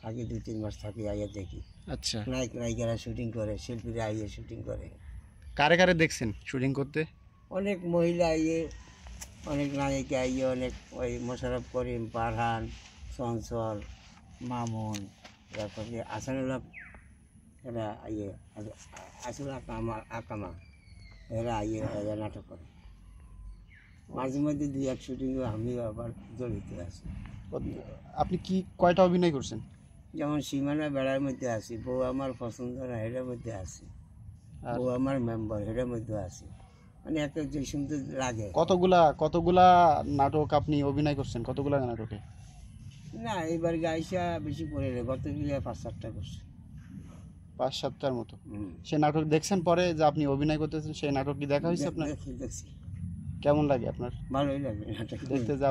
থাকি 2-3 মাস থাকি, আইয়া দেখি আচ্ছা, নায়ক নায়িকারা শুটিং করে, শিল্পীরা আইয়ে শুটিং করে। কারে কারে দেখছেন শুটিং করতে? অনেক মহিলা আইয়ে, অনেক নায়িকা আইয়ে, অনেক ওই মোশাররফ করিম, ফারহান, চঞ্চল, মামুন, তারপরে আসানুল্লাহ, এরা আইয়ে, আসল আকামা, এরা আইয়ে এরা নাটক করে। মাঝে মধ্যে 2-1 শুটিংয়ে আমিও আবার জড়িত আছি। আপনি কি কয়টা অভিনয় করছেন? যেমন সীমানা বেড়ার মধ্যে আছি, বউ আমার পছন্দ না এটার মধ্যে আছি, আর বউ আমার মেম্বার এটার মধ্যে আছি। মানে এত যে সুন্দর লাগে। কতগুলা কতগুলা নাটক আপনি অভিনয় করছেন? কতগুলা নাটকে? না এবার গাইসা বেশি পড়ে রে, গত গিয়ে 5-7টা করছে। 5-7টার মতো। হুম। সে নাটক দেখছেন পরে যে আপনি অভিনয় করতেছেন, সেই নাটক কি দেখা হয়েছে আপনার? দেখছি, কেমন লাগে আপনার ভালোই লাগে নাটক। দেখতে, যে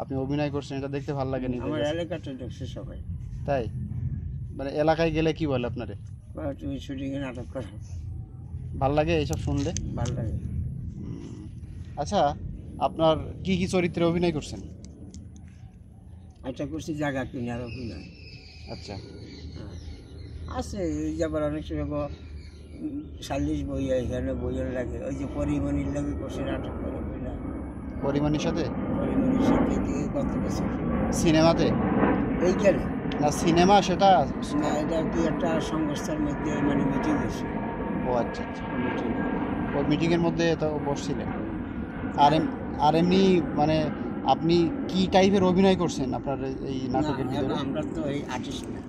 আপনি অভিনয় করছেন এটা দেখতে ভালো লাগে নিজের আমার কাছে? এলাকাটা দেখছে সবাই। তাই? মানে এলাকায় গেলে কি বলে আপনারে? তুমি শুটিংয়ে নাটক করো, ভাল লাগে এইসব শুনলে? ভালো লাগে। আচ্ছা, আপনার কি কি চরিত্রে অভিনয় করছেন? এটা করছি জায়গা কিনার অভিনয়। আচ্ছা, হ্যাঁ, আছে এই যে আবার অনেক সময় 40 বই এখানে বইয়ের লাগে, ওই যে পরিমণির লাগে করছে নাটক করে অভিনয়। পরিমাণের সাথে? পরিমণির সাথে দিয়ে গত বছর সিনেমাতে? এইখানে না সিনেমা সেটা। না, এটা কি একটা সংস্থার মধ্যে মানে মিটিং হয়েছে, ও আচ্ছা আচ্ছা, মিটিং। ওই মিটিংয়ের মধ্যে তো বসছিলেন। আর আর এমনি মানে আপনি কি টাইপের অভিনয় করছেন আপনার এই না নাটকের ভিতরে? আমরা তো এই আর্টিস্ট না,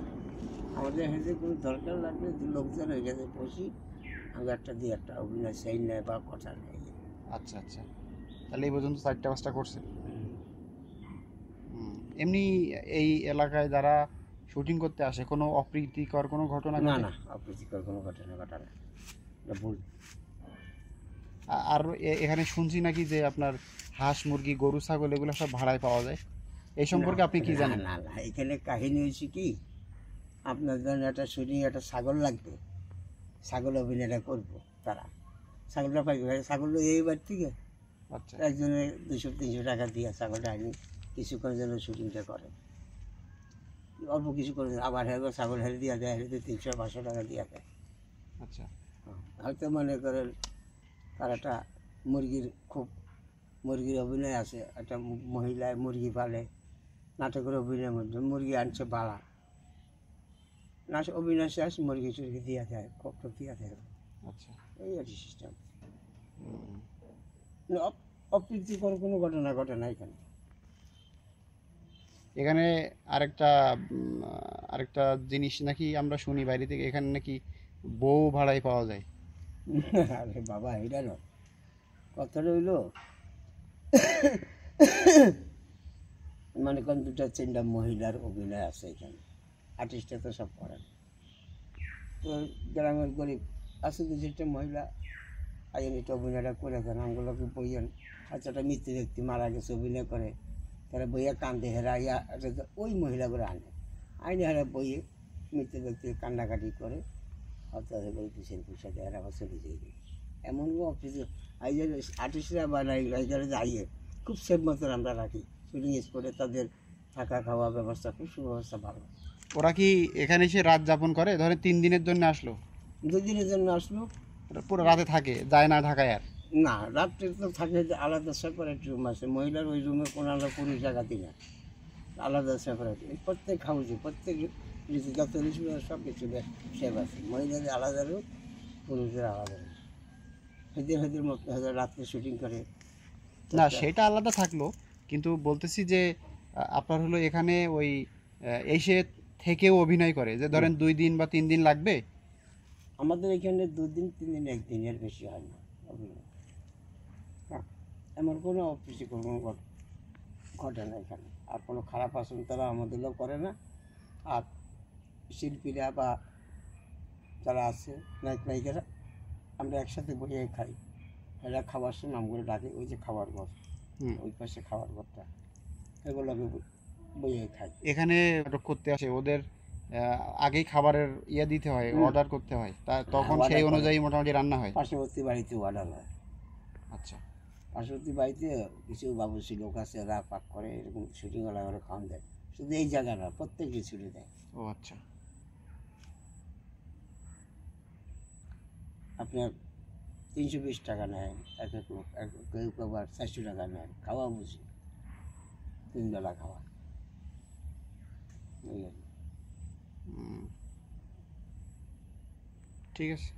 আমাদের হাতে কোনো দরকার লাগলে দু লোকজন হয়ে গেছে বসি, আমি একটা দিয়ে একটা অভিনয় সেই নেয় বা কথা নেই। আচ্ছা আচ্ছা, তাহলে এই পর্যন্ত 4টা 5টা করছেন। এমনি এই এলাকায় যারা শুটিং করতে আসে, কোনো অপ্রীতিকর কোনো ঘটনা না ঘটে? না, অপ্রীতিকর কোনো ঘটনা ঘটা না, এটা ভুল। আর এখানে শুনছি নাকি যে আপনার হাঁস মুরগি গরু ছাগল এগুলো সব ভাড়ায় পাওয়া যায়, এই না সম্পর্কে আপনি কি না জানেন? না না, এখানে কাহিনী হয়েছে কি, আপনার ধরেন একটা শুটিং একটা ছাগল লাগবে, ছাগল অভিনয়টা করবো, তারা ছাগলটা পাইবে, ছাগলটা এইবার থেকে আচ্ছা একজনে 200-300 টাকা দিয়ে ছাগলটা আনি কিছুক্ষণের জন্য শুটিংটা করে, অল্প কিছু করে আবার হেরে ছাগল হেরে দিয়া দেয়, হেরে 300-500 টাকা দিয়া দেয়। আচ্ছা হয়তো মনে করেন তার একটা মুরগির খুব মুরগির অভিনয় আছে, একটা মহিলায় মুরগি পালে, নাটকের অভিনয়ের মধ্যে মুরগি আনছে বাড়া, না অভিনয় শেষ মুরগি টুরগি দিয়া দেয়, কষ্ট দিয়া দেয়, আচ্ছা। এই আর কি সিস্টেম। অপ্রীতিকর কোনো ঘটনা ঘটে না এখানে। এখানে আরেকটা আরেকটা জিনিস নাকি আমরা শুনি বাইরে থেকে, এখানে নাকি বউ ভাড়ায় পাওয়া যায়। আরে বাবা এটা নয়, কথা রইল মানে কোন 2-3টা মহিলার অভিনয় আছে এখানে, আর্টিস্টে তো সব করেন। তো গ্রামের গরিব আছে 2-4টা মহিলা আইন এটা অভিনয়টা করে দেন, আমগুলোকে বইয়েন। আচ্ছা একটা মৃত্যু ব্যক্তি মারা গেছে অভিনয় করে, তারা বইয়া কান্দে, হেরা ইয়া ওই মহিলাগুলো আইনে হেরা বইয়ে মৃত্যু ব্যক্তি কান্নাকাটি করে, হয়তো করে কিসের পয়সা দেয়, এরা আবার চলে যাই। এমন অফিসে এই যে আর্টিস্টরা বা নায়িকারা যাইয়ে খুব সেফ মতন আমরা রাখি, শুটিং স্পটে তাদের থাকা খাওয়া ব্যবস্থা খুব সুব্যবস্থা ভালো। ওরা কি এখানে এসে রাত যাপন করে? ধরেন 3 দিনের জন্য আসলো, 2 দিনের জন্য আসলো, ওরা পুরো রাতে থাকে, যায় না ঢাকায় আর? না রাত্রে তো থাকে যে আলাদা সেপারেট রুম আছে, মহিলার ওই রুমে কোনো আলাদা পুরুষ জায়গা দিই আলাদা সেপারেট, প্রত্যেক হাউসে প্রত্যেক ঋতু যত ঋতু সব কিছু সেভ আছে, মহিলাদের আলাদা রুম, পুরুষদের আলাদা রুম। হেদের মতো রাত্রে শুটিং করে। না সেটা আলাদা থাকলো, কিন্তু বলতেছি যে আপনার হলো এখানে ওই এসে থেকেও অভিনয় করে, যে ধরেন 2 দিন বা 3 দিন লাগবে। আমাদের এখানে 2 দিন 3 দিন, 1 দিনের বেশি হয় না অভিনয়। হ্যাঁ, এমন কোনো অপ্রীতিকর কোনো ঘটে না এখানে, আর কোনো খারাপ আচরণ তারা আমাদেরও করে না। আর শিল্পীরা বা যারা আছে নায়ক নায়িকারা আমরা একসাথে বসে খাই, এরা খাবার সময় নামগুলো ডাকে, ওই যে খাবার ঘর, ওই পাশে খাবার ঘরটা, এগুলোকে বইয়ে খাই। এখানে নাটক করতে আসে ওদের আগেই খাবারের ইয়ে দিতে হয়, অর্ডার করতে হয়, তা তখন সেই অনুযায়ী মোটামুটি রান্না হয়। পার্শ্ববর্তী বাড়িতে অর্ডার হয়। আচ্ছা পার্শ্ববর্তী বাড়িতে কিছু বাবুসি লোক আছে, এরা পাক করে, এরকম শুটিংওয়ালা ওরা খাওয়ান দেয়, শুধু এই জায়গা না, প্রত্যেককে ছুটি দেয়। ও আচ্ছা। আপনার 320 টাকা নেয় এক এক লোক, কেউ আবার 400 টাকা নেয়, খাওয়া বুঝি 3 বেলা খাওয়া। এই আর কি। ঠিক আছে।